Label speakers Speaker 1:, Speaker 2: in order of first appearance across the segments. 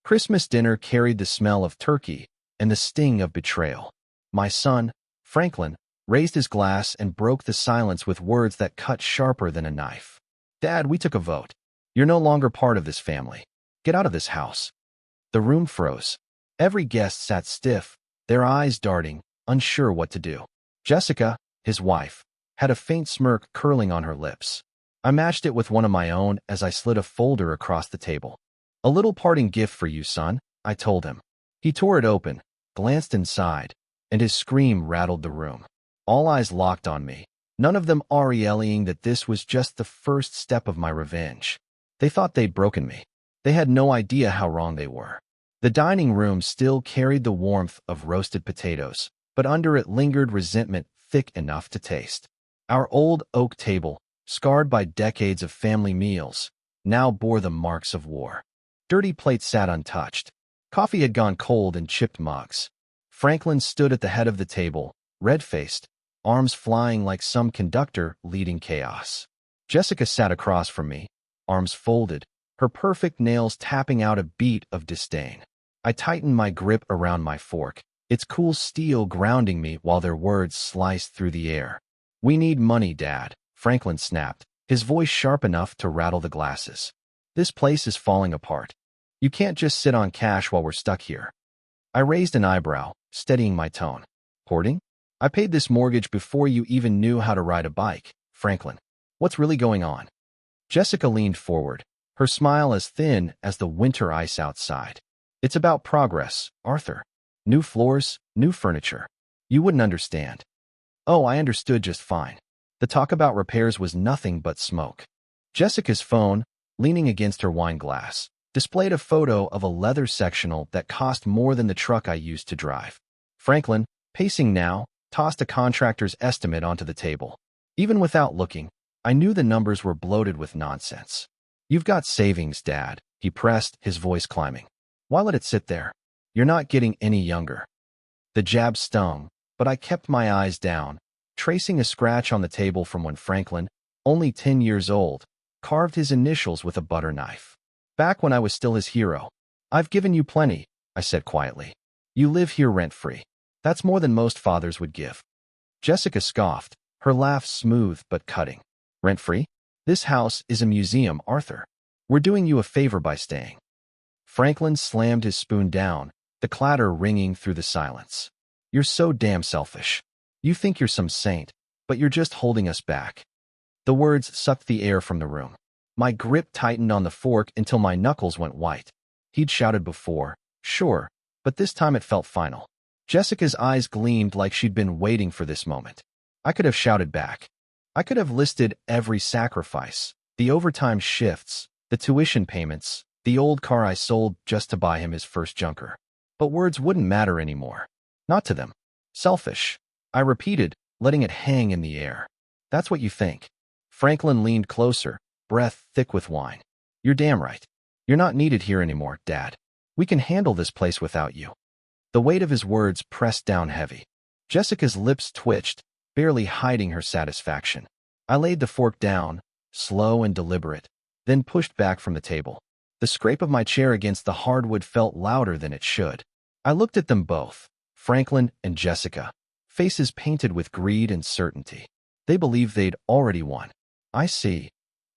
Speaker 1: Christmas dinner carried the smell of turkey and the sting of betrayal. My son, Franklin, raised his glass and broke the silence with words that cut sharper than a knife. "Dad, we took a vote. You're no longer part of this family. Get out of this house." The room froze. Every guest sat stiff, their eyes darting, unsure what to do. Jessica, his wife, had a faint smirk curling on her lips. I matched it with one of my own as I slid a folder across the table. "A little parting gift for you, son," I told him. He tore it open, glanced inside, and his scream rattled the room. All eyes locked on me, none of them aureoling that this was just the first step of my revenge. They thought they'd broken me. They had no idea how wrong they were. The dining room still carried the warmth of roasted potatoes, but under it lingered resentment thick enough to taste. Our old oak table, scarred by decades of family meals, now bore the marks of war. Dirty plates sat untouched. Coffee had gone cold in chipped mugs. Franklin stood at the head of the table, red-faced, arms flying like some conductor leading chaos. Jessica sat across from me, arms folded, her perfect nails tapping out a beat of disdain. I tightened my grip around my fork, its cool steel grounding me while their words sliced through the air. "We need money, Dad," Franklin snapped, his voice sharp enough to rattle the glasses. "This place is falling apart. You can't just sit on cash while we're stuck here." I raised an eyebrow, steadying my tone. "Hoarding? I paid this mortgage before you even knew how to ride a bike, Franklin. What's really going on?" Jessica leaned forward, her smile as thin as the winter ice outside. "It's about progress, Arthur. New floors, new furniture. You wouldn't understand." Oh, I understood just fine. The talk about repairs was nothing but smoke. Jessica's phone, leaning against her wine glass, displayed a photo of a leather sectional that cost more than the truck I used to drive. Franklin, pacing now, tossed a contractor's estimate onto the table. Even without looking, I knew the numbers were bloated with nonsense. "You've got savings, Dad," he pressed, his voice climbing. "Why let it sit there? You're not getting any younger." The jab stung, but I kept my eyes down, tracing a scratch on the table from when Franklin, only 10 years old, carved his initials with a butter knife. "Back when I was still his hero. I've given you plenty," I said quietly. "You live here rent-free. That's more than most fathers would give." Jessica scoffed, her laugh smooth but cutting. "Rent-free? This house is a museum, Arthur. We're doing you a favor by staying." Franklin slammed his spoon down, the clatter ringing through the silence. "You're so damn selfish. You think you're some saint, but you're just holding us back." The words sucked the air from the room. My grip tightened on the fork until my knuckles went white. He'd shouted before, sure, but this time it felt final. Jessica's eyes gleamed like she'd been waiting for this moment. I could have shouted back. I could have listed every sacrifice, the overtime shifts, the tuition payments, the old car I sold just to buy him his first junker. But words wouldn't matter anymore. Not to them. "Selfish," I repeated, letting it hang in the air. "That's what you think." Franklin leaned closer, breath thick with wine. "You're damn right. You're not needed here anymore, Dad. We can handle this place without you." The weight of his words pressed down heavy. Jessica's lips twitched, barely hiding her satisfaction. I laid the fork down, slow and deliberate, then pushed back from the table. The scrape of my chair against the hardwood felt louder than it should. I looked at them both, Franklin and Jessica, faces painted with greed and certainty. They believed they'd already won. "I see,"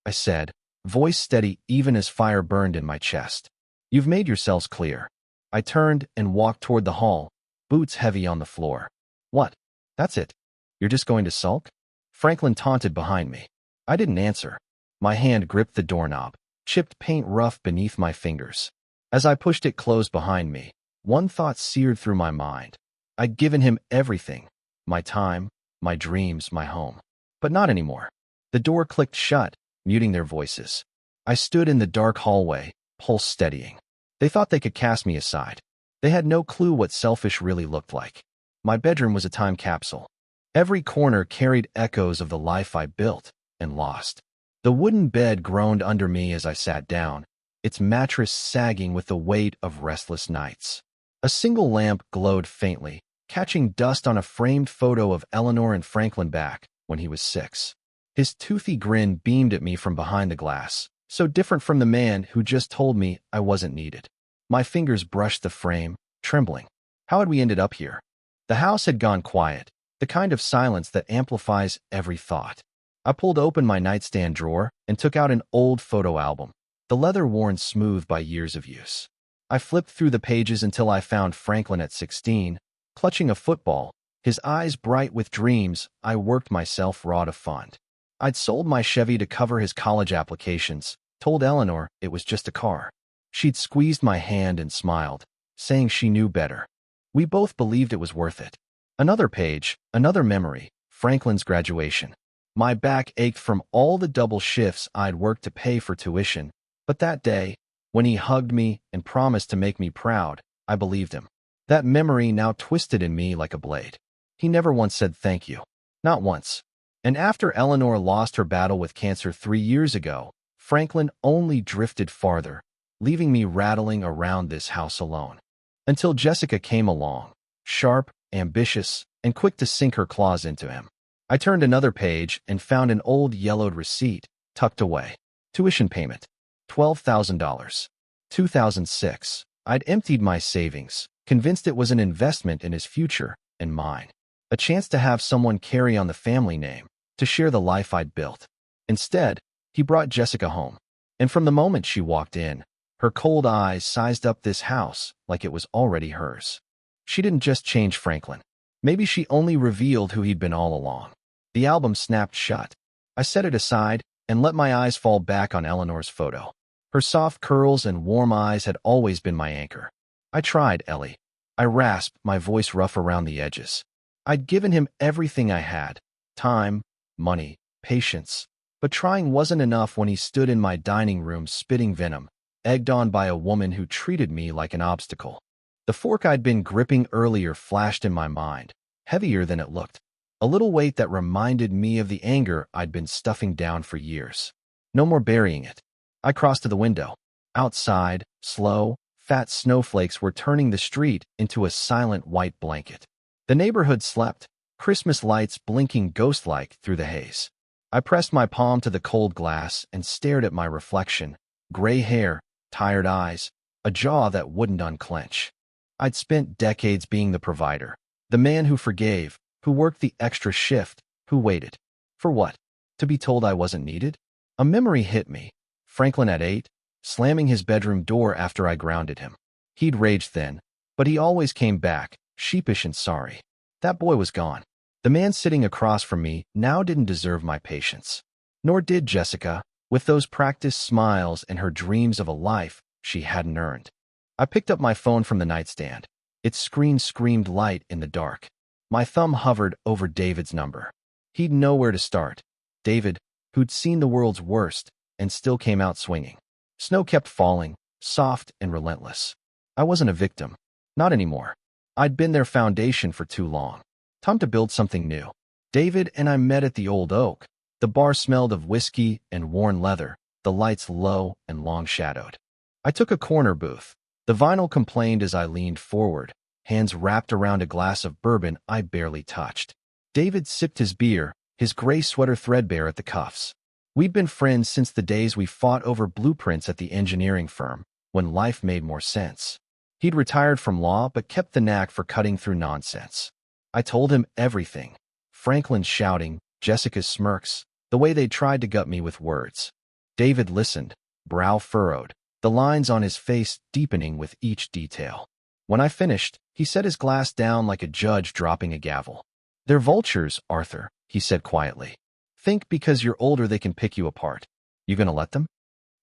Speaker 1: I said, voice steady even as fire burned in my chest. "You've made yourselves clear." I turned and walked toward the hall, boots heavy on the floor. "What? That's it? You're just going to sulk?" Franklin taunted behind me. I didn't answer. My hand gripped the doorknob, chipped paint rough beneath my fingers. As I pushed it closed behind me, one thought seared through my mind. I'd given him everything. My time, my dreams, my home. But not anymore. The door clicked shut, muting their voices. I stood in the dark hallway, pulse steadying. They thought they could cast me aside. They had no clue what selfish really looked like. My bedroom was a time capsule. Every corner carried echoes of the life I built and lost. The wooden bed groaned under me as I sat down, its mattress sagging with the weight of restless nights. A single lamp glowed faintly, catching dust on a framed photo of Eleanor and Franklin back when he was 6. His toothy grin beamed at me from behind the glass, so different from the man who just told me I wasn't needed. My fingers brushed the frame, trembling. How had we ended up here? The house had gone quiet, the kind of silence that amplifies every thought. I pulled open my nightstand drawer and took out an old photo album, the leather worn smooth by years of use. I flipped through the pages until I found Franklin at 16, clutching a football, his eyes bright with dreams. I worked myself raw to fund. I'd sold my Chevy to cover his college applications, told Eleanor it was just a car. She'd squeezed my hand and smiled, saying she knew better. We both believed it was worth it. Another page, another memory, Franklin's graduation. My back ached from all the double shifts I'd worked to pay for tuition, but that day, when he hugged me and promised to make me proud, I believed him. That memory now twisted in me like a blade. He never once said thank you. Not once. And after Eleanor lost her battle with cancer 3 years ago, Franklin only drifted farther, leaving me rattling around this house alone. Until Jessica came along, sharp, ambitious, and quick to sink her claws into him. I turned another page and found an old yellowed receipt, tucked away. Tuition payment. $12,000. 2006. I'd emptied my savings, convinced it was an investment in his future and mine. A chance to have someone carry on the family name, to share the life I'd built. Instead, he brought Jessica home. And from the moment she walked in, her cold eyes sized up this house like it was already hers. She didn't just change Franklin. Maybe she only revealed who he'd been all along. The album snapped shut. I set it aside and let my eyes fall back on Eleanor's photo. Her soft curls and warm eyes had always been my anchor. I tried, Ellie. I rasped, my voice rough around the edges. I'd given him everything I had. Time, money, patience. But trying wasn't enough when he stood in my dining room spitting venom, egged on by a woman who treated me like an obstacle. The fork I'd been gripping earlier flashed in my mind, heavier than it looked. A little weight that reminded me of the anger I'd been stuffing down for years. No more burying it. I crossed to the window. Outside, slow, fat snowflakes were turning the street into a silent white blanket. The neighborhood slept, Christmas lights blinking ghost-like through the haze. I pressed my palm to the cold glass and stared at my reflection. Gray hair, tired eyes, a jaw that wouldn't unclench. I'd spent decades being the provider, the man who forgave, who worked the extra shift, who waited. For what? To be told I wasn't needed? A memory hit me. Franklin at 8, slamming his bedroom door after I grounded him. He'd raged then, but he always came back, sheepish and sorry. That boy was gone. The man sitting across from me now didn't deserve my patience. Nor did Jessica, with those practiced smiles and her dreams of a life she hadn't earned. I picked up my phone from the nightstand. Its screen screamed light in the dark. My thumb hovered over David's number. He'd know where to start. David, who'd seen the world's worst and still came out swinging. Snow kept falling, soft and relentless. I wasn't a victim. Not anymore. I'd been their foundation for too long. Time to build something new. David and I met at the old oak. The bar smelled of whiskey and worn leather, the lights low and long-shadowed. I took a corner booth. The vinyl complained as I leaned forward, hands wrapped around a glass of bourbon I barely touched. David sipped his beer, his gray sweater threadbare at the cuffs. We'd been friends since the days we fought over blueprints at the engineering firm, when life made more sense. He'd retired from law but kept the knack for cutting through nonsense. I told him everything. Franklin's shouting, Jessica's smirks, the way they tried to gut me with words. David listened, brow furrowed, the lines on his face deepening with each detail. When I finished, he set his glass down like a judge dropping a gavel. "They're vultures, Arthur," he said quietly. "Think because you're older they can pick you apart. You gonna let them?"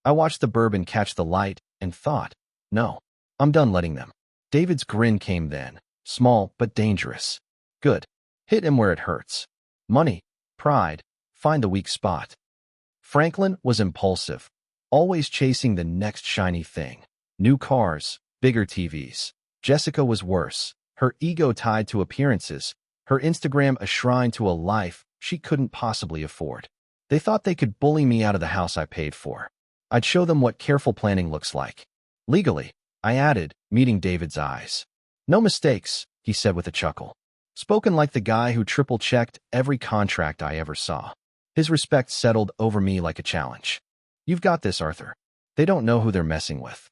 Speaker 1: I watched the bourbon catch the light and thought, no, I'm done letting them. David's grin came then, small but dangerous. Good. Hit him where it hurts. Money, pride, find the weak spot. Franklin was impulsive, always chasing the next shiny thing. New cars, bigger TVs. Jessica was worse, her ego tied to appearances, her Instagram a shrine to a life she couldn't possibly afford. They thought they could bully me out of the house I paid for. I'd show them what careful planning looks like. Legally, I added, meeting David's eyes. "No mistakes," he said with a chuckle. Spoken like the guy who triple-checked every contract I ever saw. His respect settled over me like a challenge. "You've got this, Arthur. They don't know who they're messing with."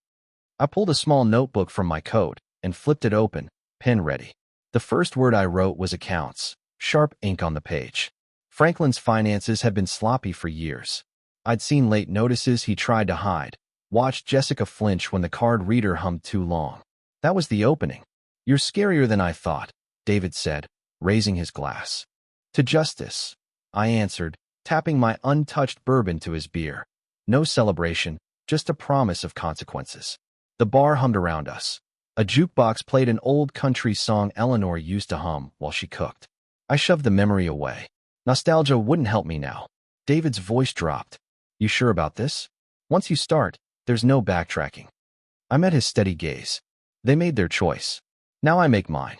Speaker 1: I pulled a small notebook from my coat and flipped it open, pen ready. The first word I wrote was accounts, sharp ink on the page. Franklin's finances had been sloppy for years. I'd seen late notices he tried to hide, watched Jessica flinch when the card reader hummed too long. That was the opening. "You're scarier than I thought," David said, raising his glass. "To justice," I answered, tapping my untouched bourbon to his beer. No celebration, just a promise of consequences. The bar hummed around us. A jukebox played an old country song Eleanor used to hum while she cooked. I shoved the memory away. Nostalgia wouldn't help me now. David's voice dropped. "You sure about this? Once you start, there's no backtracking." I met his steady gaze. "They made their choice. Now I make mine."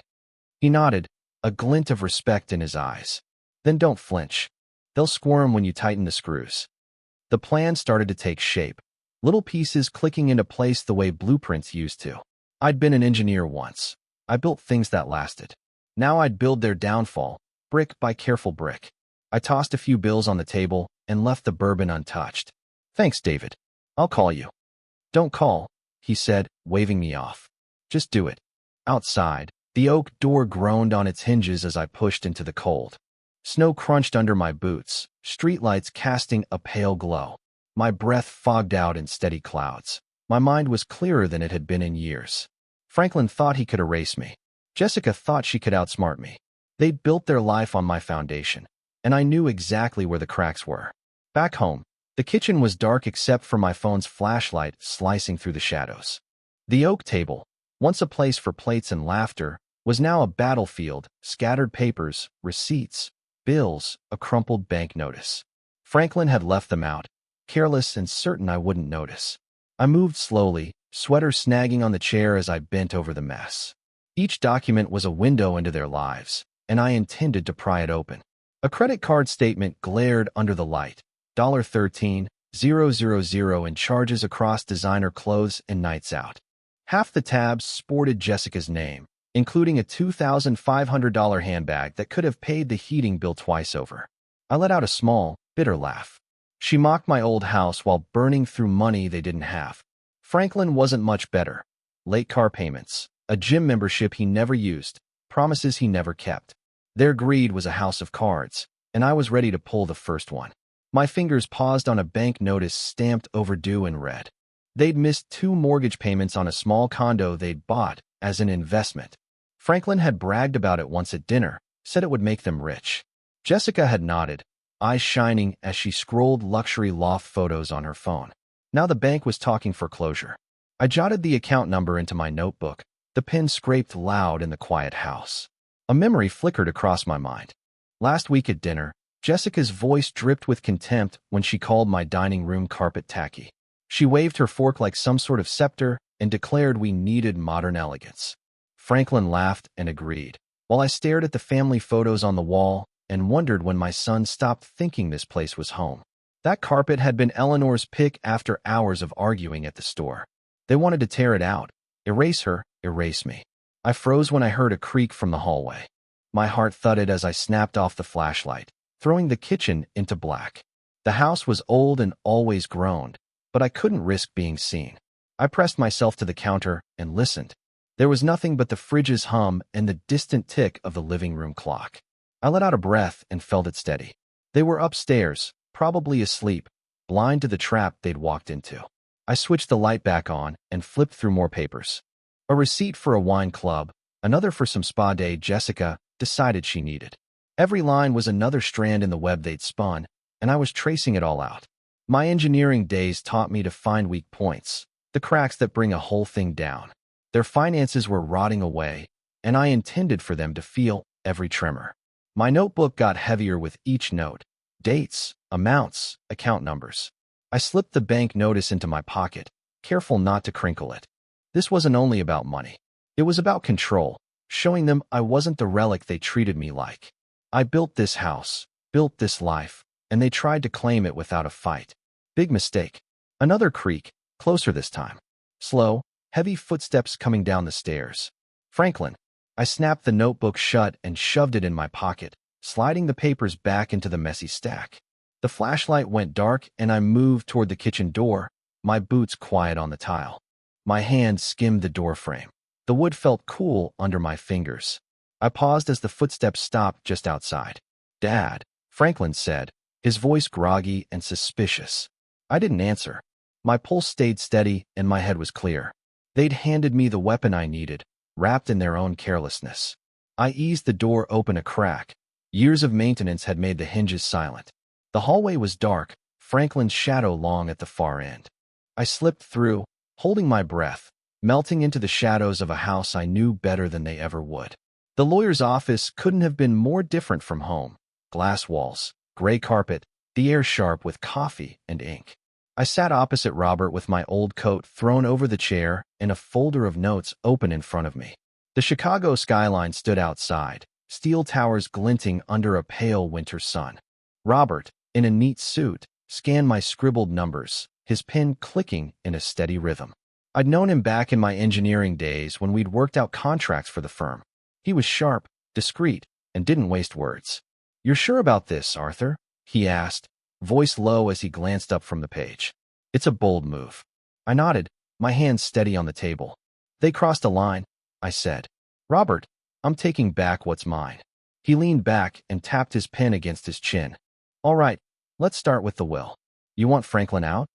Speaker 1: He nodded, a glint of respect in his eyes. "Then don't flinch. They'll squirm when you tighten the screws." The plan started to take shape, little pieces clicking into place the way blueprints used to. I'd been an engineer once. I built things that lasted. Now I'd build their downfall, brick by careful brick. I tossed a few bills on the table and left the bourbon untouched. "Thanks, David. I'll call you." "Don't call," he said, waving me off. "Just do it." Outside, the oak door groaned on its hinges as I pushed into the cold. Snow crunched under my boots, streetlights casting a pale glow. My breath fogged out in steady clouds. My mind was clearer than it had been in years. Franklin thought he could erase me. Jessica thought she could outsmart me. They'd built their life on my foundation, and I knew exactly where the cracks were. Back home, the kitchen was dark except for my phone's flashlight slicing through the shadows. The oak table, once a place for plates and laughter, was now a battlefield, scattered papers, receipts, bills, a crumpled bank notice. Franklin had left them out, careless and certain I wouldn't notice. I moved slowly, sweater snagging on the chair as I bent over the mess. Each document was a window into their lives, and I intended to pry it open. A credit card statement glared under the light. $13,000 in charges across designer clothes and nights out. Half the tabs sported Jessica's name, including a $2,500 handbag that could have paid the heating bill twice over. I let out a small, bitter laugh. She mocked my old house while burning through money they didn't have. Franklin wasn't much better. Late car payments, a gym membership he never used, promises he never kept. Their greed was a house of cards, and I was ready to pull the first one. My fingers paused on a bank notice stamped overdue in red. They'd missed 2 mortgage payments on a small condo they'd bought as an investment. Franklin had bragged about it once at dinner, said it would make them rich. Jessica had nodded, eyes shining as she scrolled luxury loft photos on her phone. Now the bank was talking foreclosure. I jotted the account number into my notebook. The pen scraped loud in the quiet house. A memory flickered across my mind. Last week at dinner, Jessica's voice dripped with contempt when she called my dining room carpet tacky. She waved her fork like some sort of scepter and declared we needed modern elegance. Franklin laughed and agreed, while I stared at the family photos on the wall and wondered when my son stopped thinking this place was home. That carpet had been Eleanor's pick after hours of arguing at the store. They wanted to tear it out, erase her, erase me. I froze when I heard a creak from the hallway. My heart thudded as I snapped off the flashlight, throwing the kitchen into black. The house was old and always groaned, but I couldn't risk being seen. I pressed myself to the counter and listened. There was nothing but the fridge's hum and the distant tick of the living room clock. I let out a breath and felt it steady. They were upstairs, probably asleep, blind to the trap they'd walked into. I switched the light back on and flipped through more papers. A receipt for a wine club, another for some spa day Jessica decided she needed. Every line was another strand in the web they'd spun, and I was tracing it all out. My engineering days taught me to find weak points, the cracks that bring a whole thing down. Their finances were rotting away, and I intended for them to feel every tremor. My notebook got heavier with each note. Dates, amounts, account numbers. I slipped the bank notice into my pocket, careful not to crinkle it. This wasn't only about money. It was about control, showing them I wasn't the relic they treated me like. I built this house, built this life, and they tried to claim it without a fight. Big mistake. Another creak, closer this time. Slow, heavy footsteps coming down the stairs. Franklin. I snapped the notebook shut and shoved it in my pocket, sliding the papers back into the messy stack. The flashlight went dark and I moved toward the kitchen door, my boots quiet on the tile. My hand skimmed the doorframe. The wood felt cool under my fingers. I paused as the footsteps stopped just outside. "Dad," Franklin said, his voice groggy and suspicious. I didn't answer. My pulse stayed steady and my head was clear. They'd handed me the weapon I needed, wrapped in their own carelessness. I eased the door open a crack. Years of maintenance had made the hinges silent. The hallway was dark, Franklin's shadow long at the far end. I slipped through, holding my breath, melting into the shadows of a house I knew better than they ever would. The lawyer's office couldn't have been more different from home. Glass walls, gray carpet, the air sharp with coffee and ink. I sat opposite Robert with my old coat thrown over the chair and a folder of notes open in front of me. The Chicago skyline stood outside, steel towers glinting under a pale winter sun. Robert, in a neat suit, scanned my scribbled numbers, his pen clicking in a steady rhythm. I'd known him back in my engineering days when we'd worked out contracts for the firm. He was sharp, discreet, and didn't waste words. "You're sure about this, Arthur?" he asked, voice low as he glanced up from the page. "It's a bold move." I nodded, my hands steady on the table. "They crossed a line," I said. "Robert, I'm taking back what's mine." He leaned back and tapped his pen against his chin. "All right, let's start with the will. You want Franklin out?"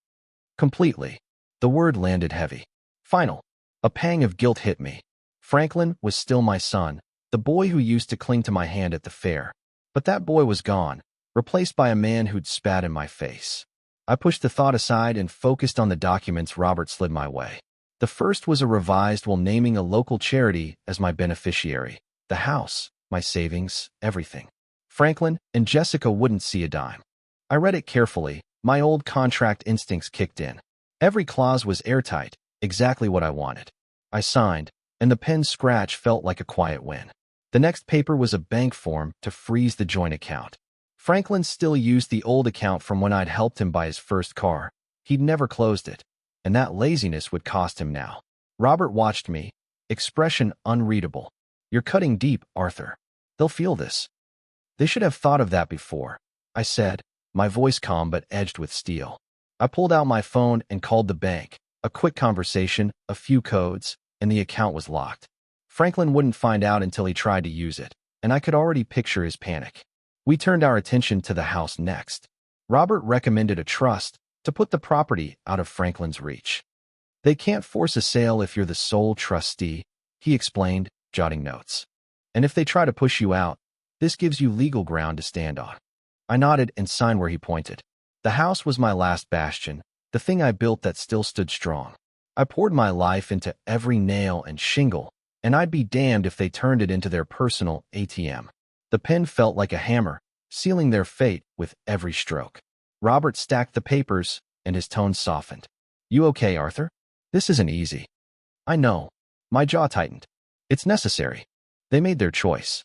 Speaker 1: "Completely." The word landed heavy. "Final." A pang of guilt hit me. Franklin was still my son, the boy who used to cling to my hand at the fair. But that boy was gone, replaced by a man who'd spat in my face. I pushed the thought aside and focused on the documents Robert slid my way. The first was a revised will naming a local charity as my beneficiary. The house, my savings, everything. Franklin and Jessica wouldn't see a dime. I read it carefully, my old contract instincts kicked in. Every clause was airtight, exactly what I wanted. I signed, and the pen scratch felt like a quiet win. The next paper was a bank form to freeze the joint account. Franklin still used the old account from when I'd helped him buy his first car. He'd never closed it, and that laziness would cost him now. Robert watched me, expression unreadable. "You're cutting deep, Arthur. They'll feel this." "They should have thought of that before," I said, my voice calm but edged with steel. I pulled out my phone and called the bank. A quick conversation, a few codes, and the account was locked. Franklin wouldn't find out until he tried to use it, and I could already picture his panic. We turned our attention to the house next. Robert recommended a trust to put the property out of Franklin's reach. "They can't force a sale if you're the sole trustee," he explained, jotting notes. "And if they try to push you out, this gives you legal ground to stand on." I nodded and signed where he pointed. The house was my last bastion, the thing I built that still stood strong. I poured my life into every nail and shingle, and I'd be damned if they turned it into their personal ATM. The pen felt like a hammer, sealing their fate with every stroke. Robert stacked the papers, and his tone softened. "You okay, Arthur? This isn't easy." "I know." My jaw tightened. "It's necessary." They made their choice.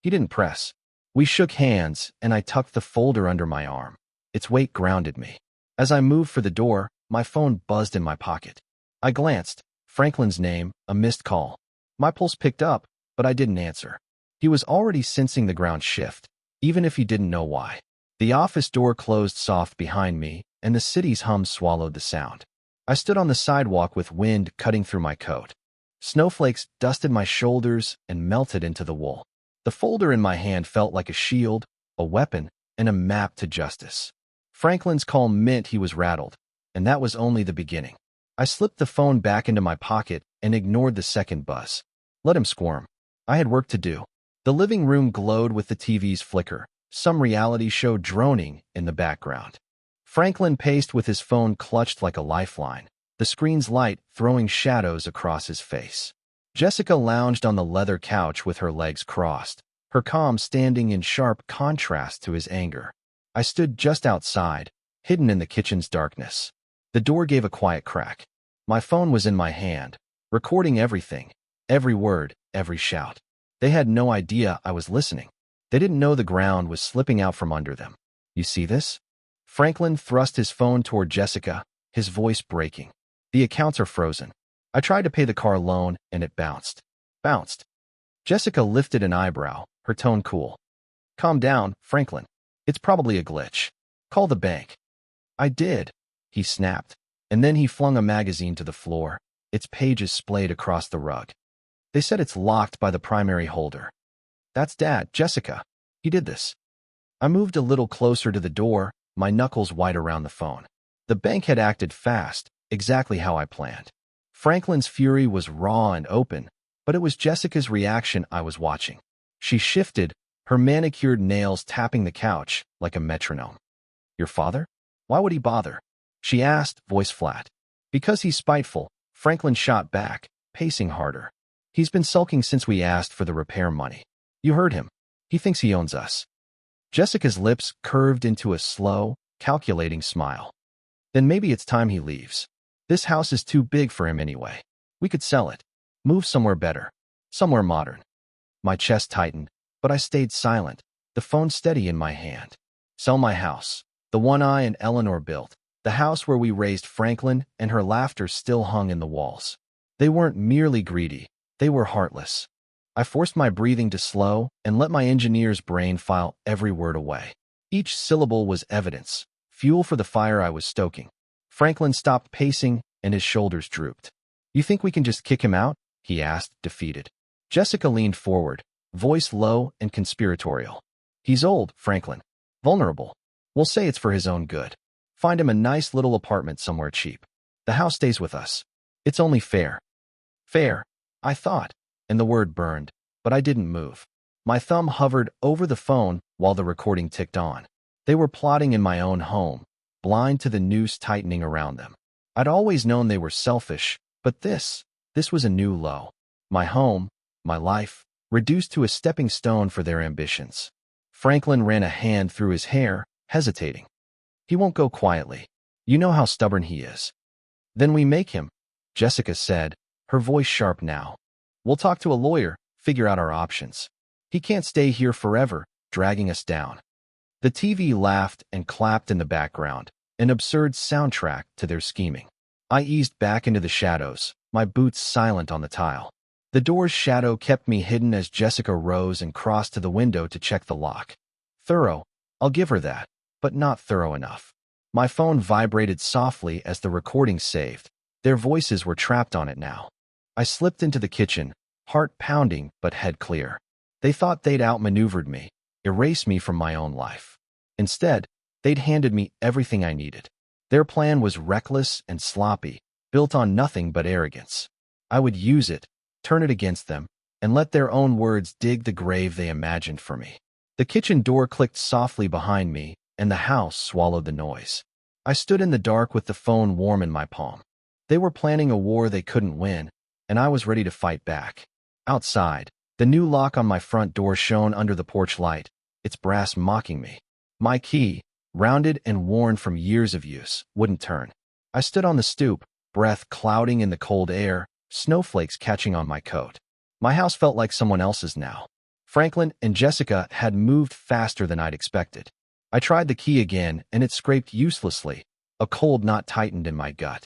Speaker 1: He didn't press. We shook hands, and I tucked the folder under my arm. Its weight grounded me. As I moved for the door, my phone buzzed in my pocket. I glanced. Franklin's name, a missed call. My pulse picked up, but I didn't answer. He was already sensing the ground shift, even if he didn't know why. The office door closed soft behind me, and the city's hum swallowed the sound. I stood on the sidewalk with wind cutting through my coat. Snowflakes dusted my shoulders and melted into the wool. The folder in my hand felt like a shield, a weapon, and a map to justice. Franklin's call meant he was rattled, and that was only the beginning. I slipped the phone back into my pocket and ignored the second buzz. Let him squirm. I had work to do. The living room glowed with the TV's flicker, some reality show droning in the background. Franklin paced with his phone clutched like a lifeline, the screen's light throwing shadows across his face. Jessica lounged on the leather couch with her legs crossed, her calm standing in sharp contrast to his anger. I stood just outside, hidden in the kitchen's darkness. The door gave a quiet crack. My phone was in my hand, recording everything, every word, every shout. They had no idea I was listening. They didn't know the ground was slipping out from under them. "You see this?" Franklin thrust his phone toward Jessica, his voice breaking. "The accounts are frozen. I tried to pay the car loan, and it bounced." "Bounced?" Jessica lifted an eyebrow, her tone cool. "Calm down, Franklin. It's probably a glitch. Call the bank." "I did," he snapped, and then he flung a magazine to the floor. its pages splayed across the rug. They said it's locked by the primary holder. That's Dad, Jessica. He did this. I moved a little closer to the door, my knuckles white around the phone. The bank had acted fast, exactly how I planned. Franklin's fury was raw and open, but it was Jessica's reaction I was watching. She shifted, her manicured nails tapping the couch like a metronome. Your father? Why would he bother? She asked, voice flat. Because he's spiteful, Franklin shot back, pacing harder. He's been sulking since we asked for the repair money. You heard him. He thinks he owns us. Jessica's lips curved into a slow, calculating smile. Then maybe it's time he leaves. This house is too big for him anyway. We could sell it. Move somewhere better. Somewhere modern. My chest tightened, but I stayed silent, the phone steady in my hand. Sell my house. The one I and Eleanor built. The house where we raised Franklin, and her laughter still hung in the walls. They weren't merely greedy. They were heartless. I forced my breathing to slow and let my engineer's brain file every word away. Each syllable was evidence, fuel for the fire I was stoking. Franklin stopped pacing and his shoulders drooped. You think we can just kick him out? He asked, defeated. Jessica leaned forward, voice low and conspiratorial. He's old, Franklin. Vulnerable. We'll say it's for his own good. Find him a nice little apartment somewhere cheap. The house stays with us. It's only fair. Fair, I thought, and the word burned, but I didn't move. My thumb hovered over the phone while the recording ticked on. They were plotting in my own home, blind to the noose tightening around them. I'd always known they were selfish, but this was a new low. My home, my life, reduced to a stepping stone for their ambitions. Franklin ran a hand through his hair, hesitating. He won't go quietly. You know how stubborn he is. Then we make him, Jessica said, her voice sharp now. We'll talk to a lawyer, figure out our options. He can't stay here forever, dragging us down. The TV laughed and clapped in the background, an absurd soundtrack to their scheming. I eased back into the shadows, my boots silent on the tile. The door's shadow kept me hidden as Jessica rose and crossed to the window to check the lock. Thorough, I'll give her that, but not thorough enough. My phone vibrated softly as the recording saved. Their voices were trapped on it now. I slipped into the kitchen, heart pounding but head clear. They thought they'd outmaneuvered me, erased me from my own life. Instead, they'd handed me everything I needed. Their plan was reckless and sloppy, built on nothing but arrogance. I would use it, turn it against them, and let their own words dig the grave they imagined for me. The kitchen door clicked softly behind me, and the house swallowed the noise. I stood in the dark with the phone warm in my palm. They were planning a war they couldn't win, and I was ready to fight back. Outside, the new lock on my front door shone under the porch light, its brass mocking me. My key, rounded and worn from years of use, wouldn't turn. I stood on the stoop, breath clouding in the cold air, snowflakes catching on my coat. My house felt like someone else's now. Franklin and Jessica had moved faster than I'd expected. I tried the key again, and it scraped uselessly, a cold knot tightened in my gut.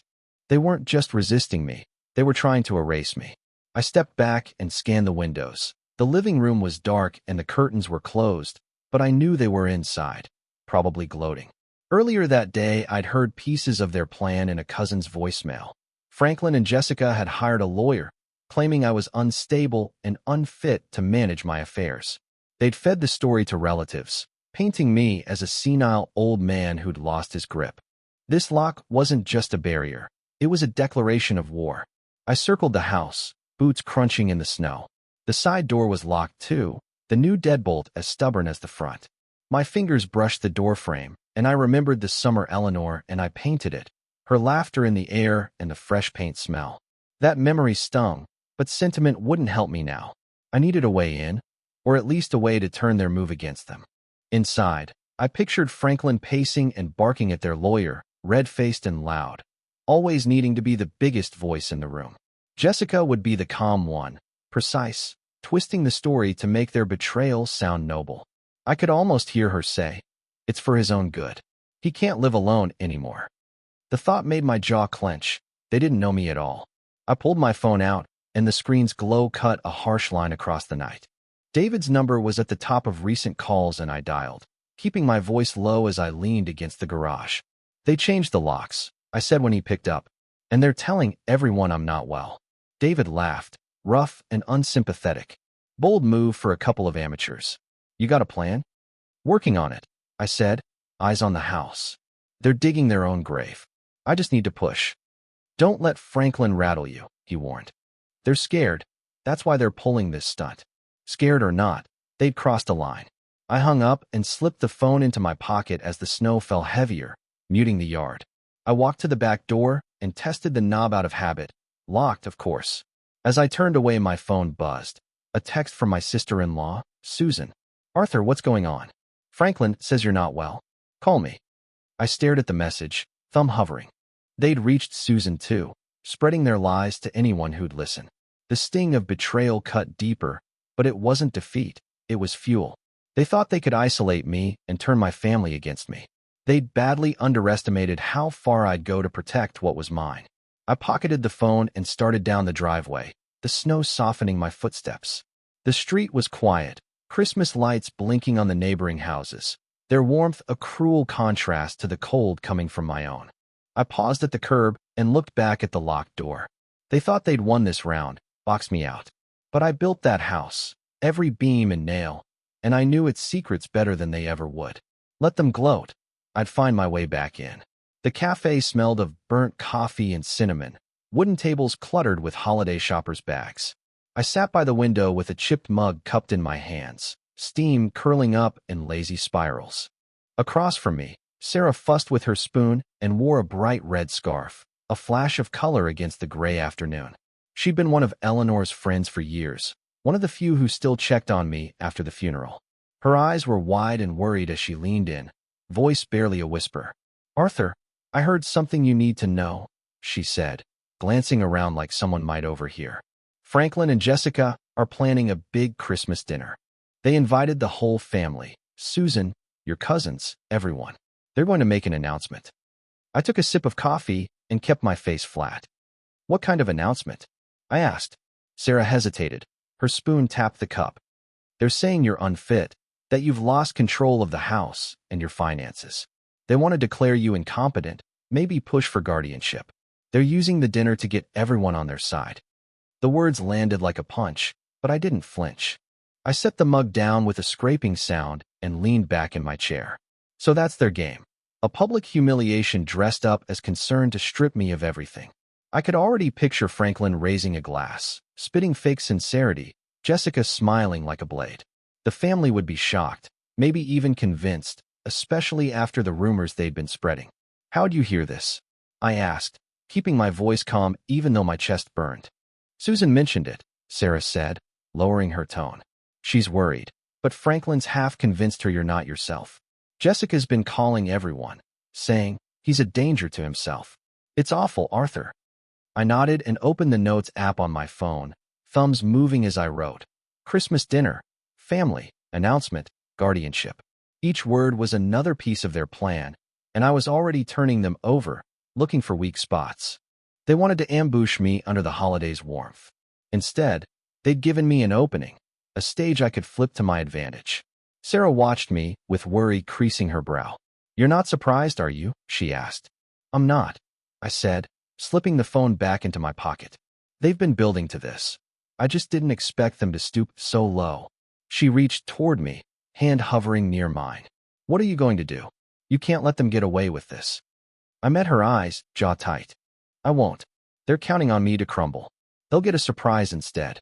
Speaker 1: They weren't just resisting me, they were trying to erase me. I stepped back and scanned the windows. The living room was dark and the curtains were closed, but I knew they were inside, probably gloating. Earlier that day, I'd heard pieces of their plan in a cousin's voicemail. Franklin and Jessica had hired a lawyer, claiming I was unstable and unfit to manage my affairs. They'd fed the story to relatives, painting me as a senile old man who'd lost his grip. This lock wasn't just a barrier. It was a declaration of war. I circled the house, boots crunching in the snow. The side door was locked too, the new deadbolt as stubborn as the front. My fingers brushed the doorframe, and I remembered the summer Eleanor, and I painted it, her laughter in the air and the fresh paint smell. That memory stung, but sentiment wouldn't help me now. I needed a way in, or at least a way to turn their move against them. Inside, I pictured Franklin pacing and barking at their lawyer, red-faced and loud, always needing to be the biggest voice in the room. Jessica would be the calm one, precise, twisting the story to make their betrayal sound noble. I could almost hear her say, "It's for his own good. He can't live alone anymore." The thought made my jaw clench. They didn't know me at all. I pulled my phone out, and the screen's glow cut a harsh line across the night. David's number was at the top of recent calls, and I dialed, keeping my voice low as I leaned against the garage. "They changed the locks," I said when he picked up. And they're telling everyone I'm not well. David laughed, rough and unsympathetic. Bold move for a couple of amateurs. You got a plan? Working on it, I said, eyes on the house. They're digging their own grave. I just need to push. Don't let Franklin rattle you, he warned. They're scared. That's why they're pulling this stunt. Scared or not, they'd crossed a line. I hung up and slipped the phone into my pocket as the snow fell heavier, muting the yard. I walked to the back door and tested the knob out of habit. Locked, of course. As I turned away, my phone buzzed. A text from my sister-in-law, Susan. Arthur, what's going on? Franklin says you're not well. Call me. I stared at the message, thumb hovering. They'd reached Susan too, spreading their lies to anyone who'd listen. The sting of betrayal cut deeper, but it wasn't defeat, it was fuel. They thought they could isolate me and turn my family against me. They'd badly underestimated how far I'd go to protect what was mine. I pocketed the phone and started down the driveway, the snow softening my footsteps. The street was quiet, Christmas lights blinking on the neighboring houses, their warmth a cruel contrast to the cold coming from my own. I paused at the curb and looked back at the locked door. They thought they'd won this round, boxed me out. But I built that house, every beam and nail, and I knew its secrets better than they ever would. Let them gloat. I'd find my way back in. The cafe smelled of burnt coffee and cinnamon, wooden tables cluttered with holiday shoppers' bags. I sat by the window with a chipped mug cupped in my hands, steam curling up in lazy spirals. Across from me, Sarah fussed with her spoon and wore a bright red scarf, a flash of color against the gray afternoon. She'd been one of Eleanor's friends for years, one of the few who still checked on me after the funeral. Her eyes were wide and worried as she leaned in, voice barely a whisper. Arthur, I heard something you need to know, she said, glancing around like someone might overhear. Franklin and Jessica are planning a big Christmas dinner. They invited the whole family, Susan, your cousins, everyone. They're going to make an announcement. I took a sip of coffee and kept my face flat. What kind of announcement? I asked. Sarah hesitated. Her spoon tapped the cup. They're saying you're unfit, that you've lost control of the house and your finances. They want to declare you incompetent, maybe push for guardianship. They're using the dinner to get everyone on their side. The words landed like a punch, but I didn't flinch. I set the mug down with a scraping sound and leaned back in my chair. So that's their game. A public humiliation dressed up as concern to strip me of everything. I could already picture Franklin raising a glass, spitting fake sincerity, Jessica smiling like a blade. The family would be shocked, maybe even convinced, especially after the rumors they'd been spreading. How'd you hear this? I asked, keeping my voice calm even though my chest burned. Susan mentioned it, Sarah said, lowering her tone. She's worried, but Franklin's half convinced her you're not yourself. Jessica's been calling everyone, saying he's a danger to himself. It's awful, Arthur. I nodded and opened the notes app on my phone, thumbs moving as I wrote. Christmas dinner, family, announcement, guardianship. Each word was another piece of their plan, and I was already turning them over, looking for weak spots. They wanted to ambush me under the holidays' warmth. Instead, they'd given me an opening, a stage I could flip to my advantage. Sarah watched me, with worry creasing her brow. You're not surprised, are you? She asked. I'm not, I said, slipping the phone back into my pocket. They've been building to this. I just didn't expect them to stoop so low. She reached toward me, hand hovering near mine. What are you going to do? You can't let them get away with this. I met her eyes, jaw tight. I won't. They're counting on me to crumble. They'll get a surprise instead.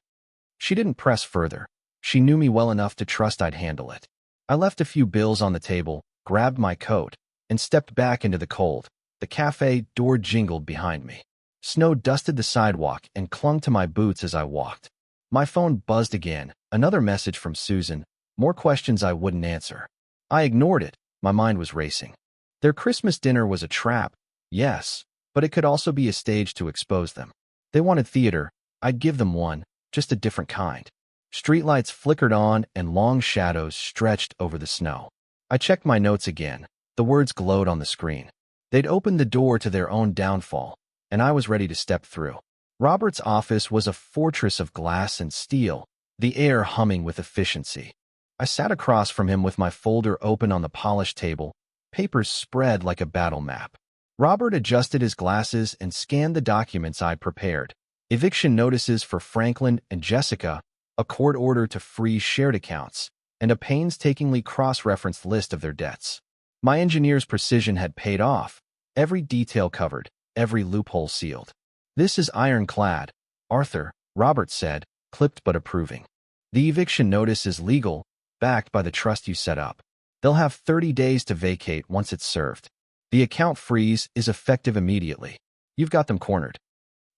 Speaker 1: She didn't press further. She knew me well enough to trust I'd handle it. I left a few bills on the table, grabbed my coat, and stepped back into the cold. The cafe door jingled behind me. Snow dusted the sidewalk and clung to my boots as I walked. My phone buzzed again, another message from Susan, more questions I wouldn't answer. I ignored it, my mind was racing. Their Christmas dinner was a trap, yes, but it could also be a stage to expose them. They wanted theater, I'd give them one, just a different kind. Streetlights flickered on and long shadows stretched over the snow. I checked my notes again, the words glowed on the screen. They'd opened the door to their own downfall, and I was ready to step through. Robert's office was a fortress of glass and steel, the air humming with efficiency. I sat across from him with my folder open on the polished table, papers spread like a battle map. Robert adjusted his glasses and scanned the documents I'd prepared. Eviction notices for Franklin and Jessica, a court order to freeze shared accounts, and a painstakingly cross-referenced list of their debts. My engineer's precision had paid off, every detail covered, every loophole sealed. "This is ironclad, Arthur," Robert said, clipped but approving. "The eviction notice is legal, backed by the trust you set up. They'll have 30 days to vacate once it's served. The account freeze is effective immediately. You've got them cornered."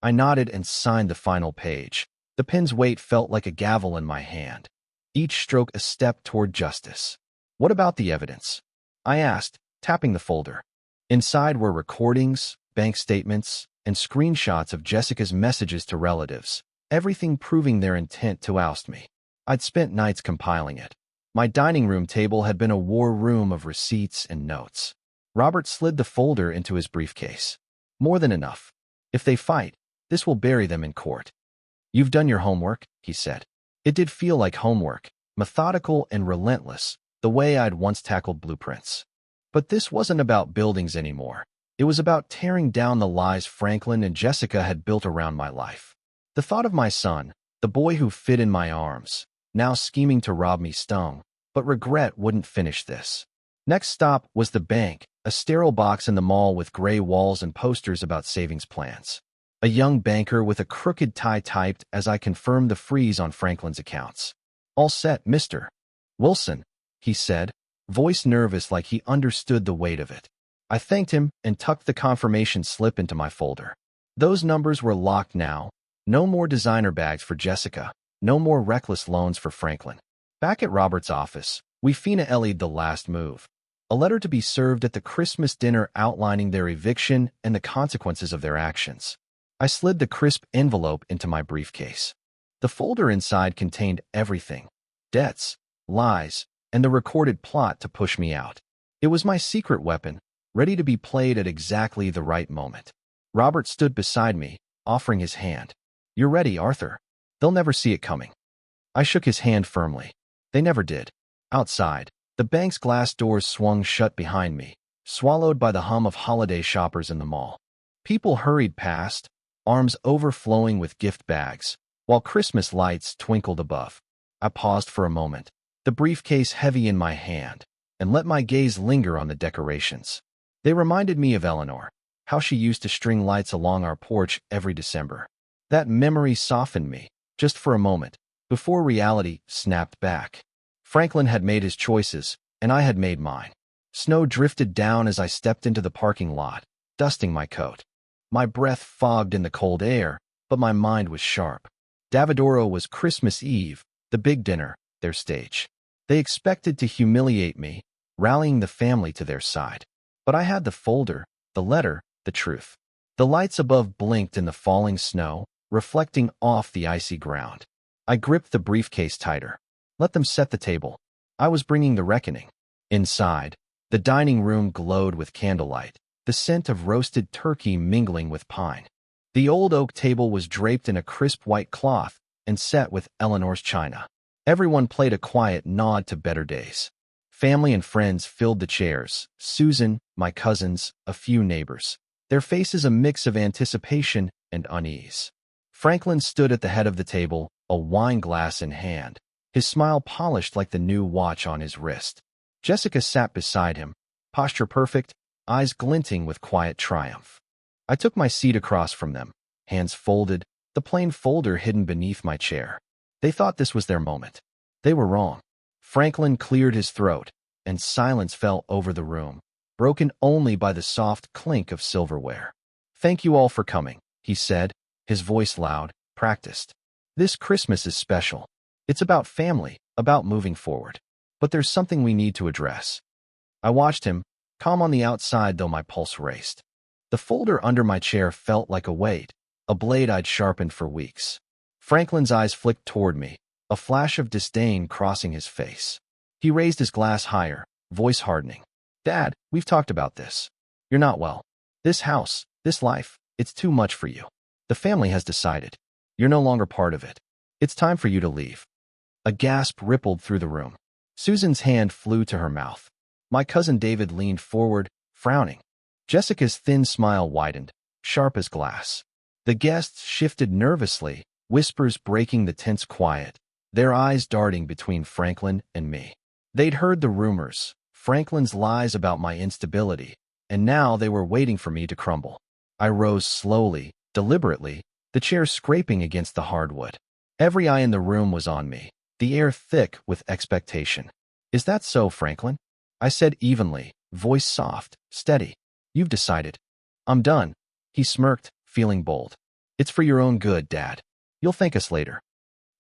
Speaker 1: I nodded and signed the final page. The pen's weight felt like a gavel in my hand, each stroke a step toward justice. "What about the evidence?" I asked, tapping the folder. Inside were recordings, bank statements, and screenshots of Jessica's messages to relatives, everything proving their intent to oust me. I'd spent nights compiling it. My dining room table had been a war room of receipts and notes. Robert slid the folder into his briefcase. "More than enough. If they fight, this will bury them in court." "You've done your homework," he said. It did feel like homework, methodical and relentless, the way I'd once tackled blueprints. But this wasn't about buildings anymore. It was about tearing down the lies Franklin and Jessica had built around my life. The thought of my son, the boy who fit in my arms, now scheming to rob me stung, but regret wouldn't finish this. Next stop was the bank, a sterile box in the mall with gray walls and posters about savings plans. A young banker with a crooked tie typed as I confirmed the freeze on Franklin's accounts. "All set, Mr. Wilson," he said, voice nervous like he understood the weight of it. I thanked him and tucked the confirmation slip into my folder. Those numbers were locked now. No more designer bags for Jessica. No more reckless loans for Franklin. Back at Robert's office, we finalized the last move. A letter to be served at the Christmas dinner outlining their eviction and the consequences of their actions. I slid the crisp envelope into my briefcase. The folder inside contained everything: debts, lies, and the recorded plot to push me out. It was my secret weapon, ready to be played at exactly the right moment. Robert stood beside me, offering his hand. "You're ready, Arthur. They'll never see it coming." I shook his hand firmly. They never did. Outside, the bank's glass doors swung shut behind me, swallowed by the hum of holiday shoppers in the mall. People hurried past, arms overflowing with gift bags, while Christmas lights twinkled above. I paused for a moment, the briefcase heavy in my hand, and let my gaze linger on the decorations. They reminded me of Eleanor, how she used to string lights along our porch every December. That memory softened me, just for a moment, before reality snapped back. Franklin had made his choices, and I had made mine. Snow drifted down as I stepped into the parking lot, dusting my coat. My breath fogged in the cold air, but my mind was sharp. Davidoro was Christmas Eve, the big dinner, their stage. They expected to humiliate me, rallying the family to their side. But I had the folder, the letter, the truth. The lights above blinked in the falling snow, reflecting off the icy ground. I gripped the briefcase tighter. Let them set the table. I was bringing the reckoning. Inside, the dining room glowed with candlelight, the scent of roasted turkey mingling with pine. The old oak table was draped in a crisp white cloth and set with Eleanor's china. Everyone played a quiet nod to better days. Family and friends filled the chairs: Susan, my cousins, a few neighbors, their faces a mix of anticipation and unease. Franklin stood at the head of the table, a wine glass in hand, his smile polished like the new watch on his wrist. Jessica sat beside him, posture perfect, eyes glinting with quiet triumph. I took my seat across from them, hands folded, the plain folder hidden beneath my chair. They thought this was their moment. They were wrong. Franklin cleared his throat, and silence fell over the room, broken only by the soft clink of silverware. "Thank you all for coming," he said, his voice loud, practiced. "This Christmas is special. It's about family, about moving forward. But there's something we need to address." I watched him, calm on the outside though my pulse raced. The folder under my chair felt like a weight, a blade I'd sharpened for weeks. Franklin's eyes flicked toward me, a flash of disdain crossing his face. He raised his glass higher, voice hardening. "Dad, we've talked about this. You're not well. This house, this life, it's too much for you. The family has decided. You're no longer part of it. It's time for you to leave." A gasp rippled through the room. Susan's hand flew to her mouth. My cousin David leaned forward, frowning. Jessica's thin smile widened, sharp as glass. The guests shifted nervously, whispers breaking the tense quiet, their eyes darting between Franklin and me. They'd heard the rumors, Franklin's lies about my instability, and now they were waiting for me to crumble. I rose slowly, deliberately, the chair scraping against the hardwood. Every eye in the room was on me, the air thick with expectation. "Is that so, Franklin?" I said evenly, voice soft, steady. "You've decided." "I'm done." He smirked, feeling bold. "It's for your own good, Dad. You'll thank us later."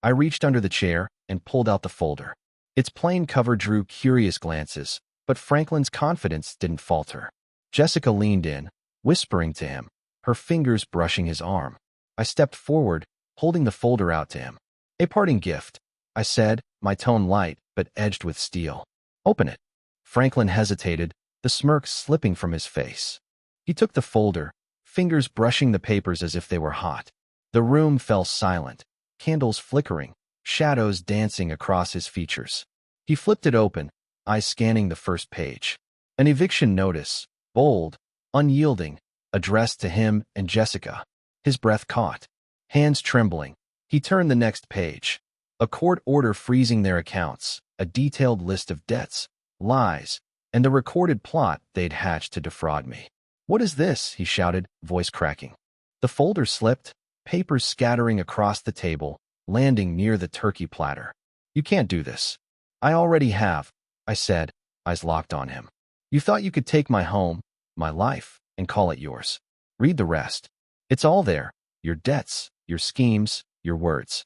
Speaker 1: I reached under the chair and pulled out the folder. Its plain cover drew curious glances, but Franklin's confidence didn't falter. Jessica leaned in, whispering to him, her fingers brushing his arm. I stepped forward, holding the folder out to him. "A parting gift," I said, my tone light but edged with steel. "Open it." Franklin hesitated, the smirk slipping from his face. He took the folder, fingers brushing the papers as if they were hot. The room fell silent, candles flickering, shadows dancing across his features. He flipped it open, eyes scanning the first page. An eviction notice, bold, unyielding, addressed to him and Jessica. His breath caught. Hands trembling, he turned the next page. A court order freezing their accounts, a detailed list of debts, lies, and the recorded plot they'd hatched to defraud me. "What is this?" he shouted, voice cracking. The folder slipped, papers scattering across the table, landing near the turkey platter. "You can't do this." "I already have," I said, eyes locked on him. "You thought you could take my home, my life, and call it yours. Read the rest. It's all there, your debts, your schemes, your words."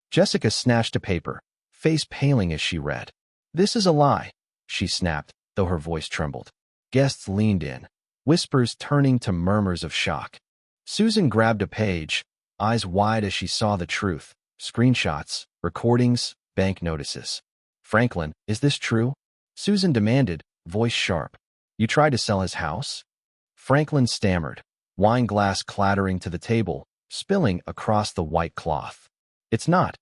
Speaker 1: Jessica snatched a paper, face paling as she read. "This is a lie," she snapped, though her voice trembled. Guests leaned in, whispers turning to murmurs of shock. Susan grabbed a page, eyes wide as she saw the truth. Screenshots, recordings, bank notices. "Franklin, is this true?" Susan demanded, voice sharp. "You tried to sell his house?" Franklin stammered, wine glass clattering to the table, spilling across the white cloth. It's not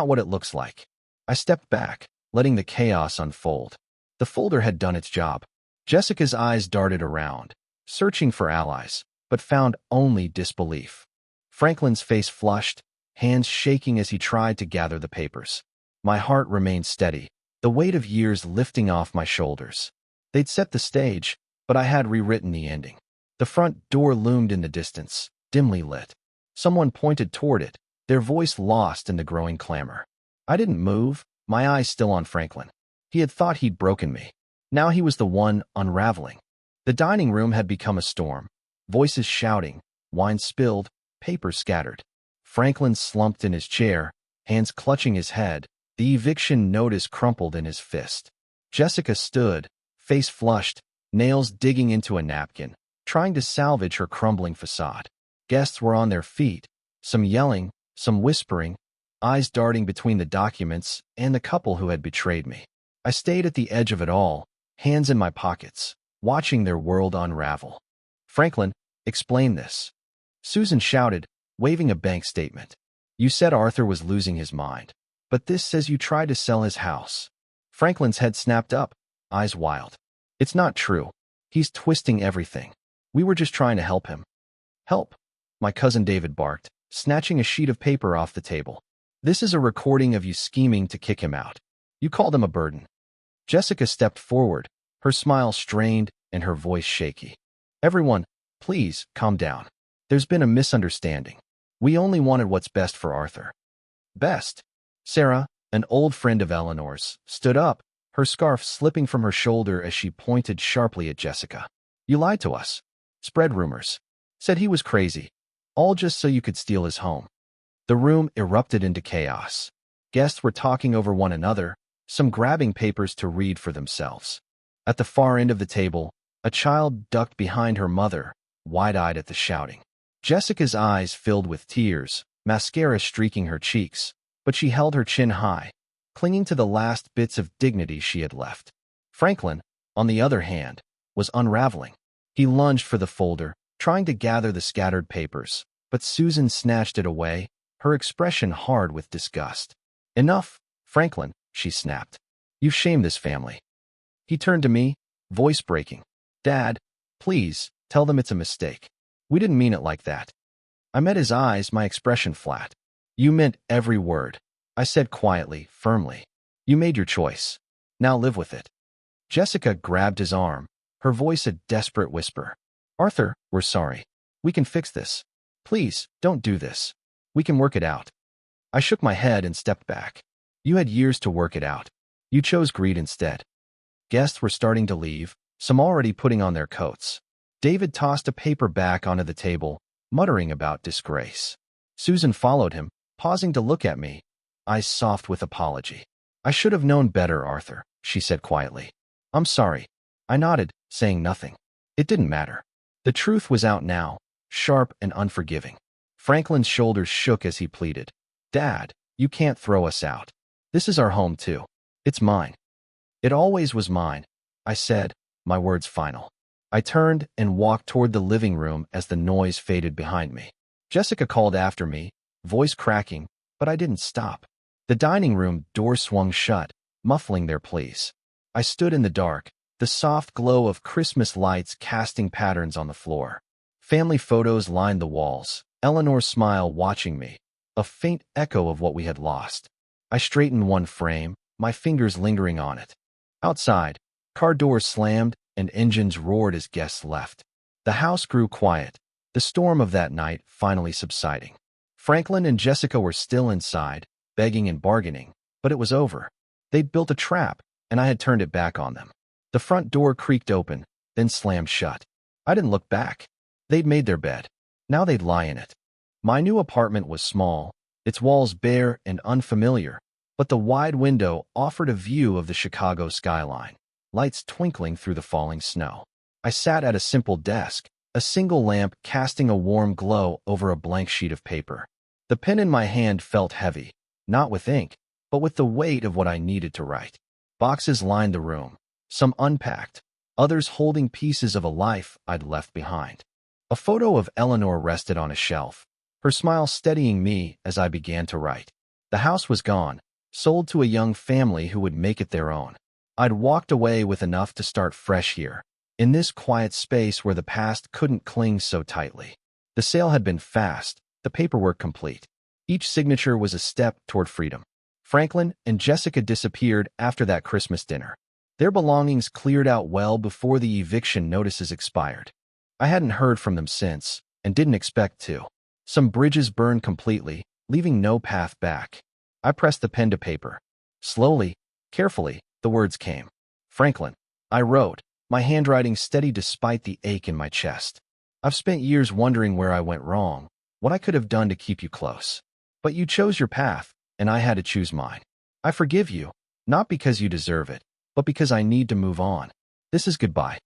Speaker 1: what it looks like." I stepped back, letting the chaos unfold. The folder had done its job. Jessica's eyes darted around, searching for allies, but found only disbelief. Franklin's face flushed, hands shaking as he tried to gather the papers. My heart remained steady, the weight of years lifting off my shoulders. They'd set the stage, but I had rewritten the ending. The front door loomed in the distance, dimly lit. Someone pointed toward it, their voice lost in the growing clamor. I didn't move, my eyes still on Franklin. He had thought he'd broken me. Now he was the one unraveling. The dining room had become a storm. Voices shouting, wine spilled, papers scattered. Franklin slumped in his chair, hands clutching his head, the eviction notice crumpled in his fist. Jessica stood, face flushed, nails digging into a napkin, trying to salvage her crumbling facade. Guests were on their feet, some yelling, some whispering, eyes darting between the documents and the couple who had betrayed me. I stayed at the edge of it all, hands in my pockets, watching their world unravel. "Franklin, explain this." Susan shouted, waving a bank statement. "You said Arthur was losing his mind, but this says you tried to sell his house." Franklin's head snapped up, eyes wild. "It's not true. He's twisting everything. We were just trying to help him." "Help?" my cousin David barked, snatching a sheet of paper off the table. "This is a recording of you scheming to kick him out. You called him a burden." Jessica stepped forward, her smile strained and her voice shaky. "Everyone, please, calm down. There's been a misunderstanding. We only wanted what's best for Arthur." "Best?" Sarah, an old friend of Eleanor's, stood up, her scarf slipping from her shoulder as she pointed sharply at Jessica. "You lied to us. Spread rumors. Said he was crazy. All just so you could steal his home." The room erupted into chaos. Guests were talking over one another, some grabbing papers to read for themselves. At the far end of the table, a child ducked behind her mother, wide-eyed at the shouting. Jessica's eyes filled with tears, mascara streaking her cheeks, but she held her chin high, clinging to the last bits of dignity she had left. Franklin, on the other hand, was unraveling. He lunged for the folder, trying to gather the scattered papers, but Susan snatched it away, her expression hard with disgust. "Enough, Franklin," she snapped. "You've shamed this family." He turned to me, voice breaking. "Dad, please, Tell them it's a mistake. We didn't mean it like that. I met his eyes, my expression flat. You meant every word. I said quietly, firmly. You made your choice. Now live with it. Jessica grabbed his arm, her voice a desperate whisper. Arthur, we're sorry. We can fix this. Please, don't do this. We can work it out. I shook my head and stepped back. You had years to work it out. You chose greed instead. Guests were starting to leave, some already putting on their coats. David tossed a paper back onto the table, muttering about disgrace. Susan followed him, pausing to look at me, eyes soft with apology. I should have known better, Arthur, she said quietly. I'm sorry. I nodded, saying nothing. It didn't matter. The truth was out now, sharp and unforgiving. Franklin's shoulders shook as he pleaded. Dad, you can't throw us out. This is our home too. It's mine. It always was mine, I said, my words final. I turned and walked toward the living room as the noise faded behind me. Jessica called after me, voice cracking, but I didn't stop. The dining room door swung shut, muffling their pleas. I stood in the dark, the soft glow of Christmas lights casting patterns on the floor. Family photos lined the walls, Eleanor's smile watching me, a faint echo of what we had lost. I straightened one frame, my fingers lingering on it. Outside, car doors slammed and engines roared as guests left. The house grew quiet, the storm of that night finally subsiding. Franklin and Jessica were still inside, begging and bargaining, but it was over. They'd built a trap, and I had turned it back on them. The front door creaked open, then slammed shut. I didn't look back. They'd made their bed. Now they'd lie in it. My new apartment was small, its walls bare and unfamiliar, but the wide window offered a view of the Chicago skyline, lights twinkling through the falling snow. I sat at a simple desk, a single lamp casting a warm glow over a blank sheet of paper. The pen in my hand felt heavy, not with ink, but with the weight of what I needed to write. Boxes lined the room, some unpacked, others holding pieces of a life I'd left behind. A photo of Eleanor rested on a shelf, her smile steadying me as I began to write. The house was gone, sold to a young family who would make it their own. I'd walked away with enough to start fresh here, in this quiet space where the past couldn't cling so tightly. The sale had been fast, the paperwork complete. Each signature was a step toward freedom. Franklin and Jessica disappeared after that Christmas dinner. Their belongings cleared out well before the eviction notices expired. I hadn't heard from them since, and didn't expect to. Some bridges burned completely, leaving no path back. I pressed the pen to paper. Slowly, carefully, the words came. Franklin, I wrote, my handwriting steady despite the ache in my chest. I've spent years wondering where I went wrong, what I could have done to keep you close. But you chose your path, and I had to choose mine. I forgive you, not because you deserve it, but because I need to move on. This is goodbye.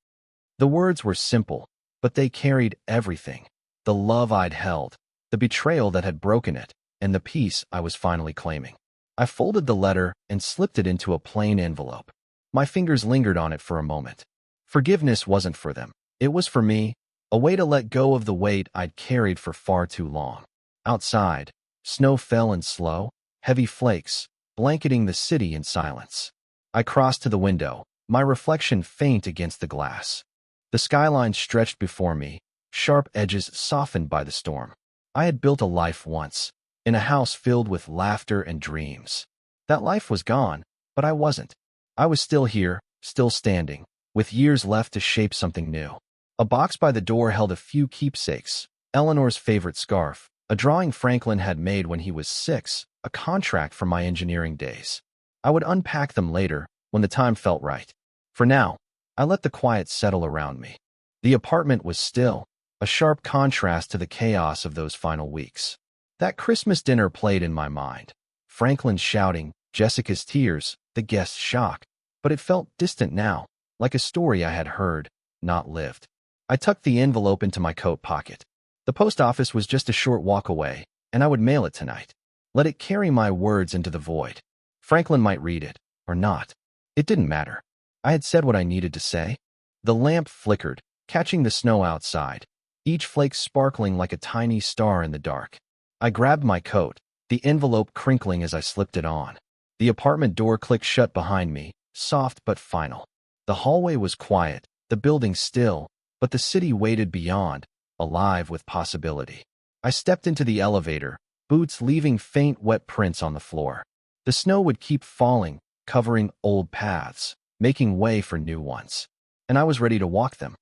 Speaker 1: The words were simple, but they carried everything. The love I'd held, the betrayal that had broken it, and the peace I was finally claiming. I folded the letter and slipped it into a plain envelope. My fingers lingered on it for a moment. Forgiveness wasn't for them. It was for me, a way to let go of the weight I'd carried for far too long. Outside, snow fell in slow, heavy flakes, blanketing the city in silence. I crossed to the window, my reflection faint against the glass. The skyline stretched before me, sharp edges softened by the storm. I had built a life once, in a house filled with laughter and dreams. That life was gone, but I wasn't. I was still here, still standing, with years left to shape something new. A box by the door held a few keepsakes, Eleanor's favorite scarf, a drawing Franklin had made when he was 6, a contract from my engineering days. I would unpack them later, when the time felt right. For now, I let the quiet settle around me. The apartment was still, a sharp contrast to the chaos of those final weeks. That Christmas dinner played in my mind. Franklin's shouting, Jessica's tears, the guests' shock. But it felt distant now, like a story I had heard, not lived. I tucked the envelope into my coat pocket. The post office was just a short walk away, and I would mail it tonight. Let it carry my words into the void. Franklin might read it, or not. It didn't matter. I had said what I needed to say. The lamp flickered, catching the snow outside, each flake sparkling like a tiny star in the dark. I grabbed my coat, the envelope crinkling as I slipped it on. The apartment door clicked shut behind me, soft but final. The hallway was quiet, the building still, But the city waited beyond, alive with possibility. I stepped into the elevator, boots leaving faint wet prints on the floor. The snow would keep falling, covering old paths, making way for new ones. And I was ready to walk them.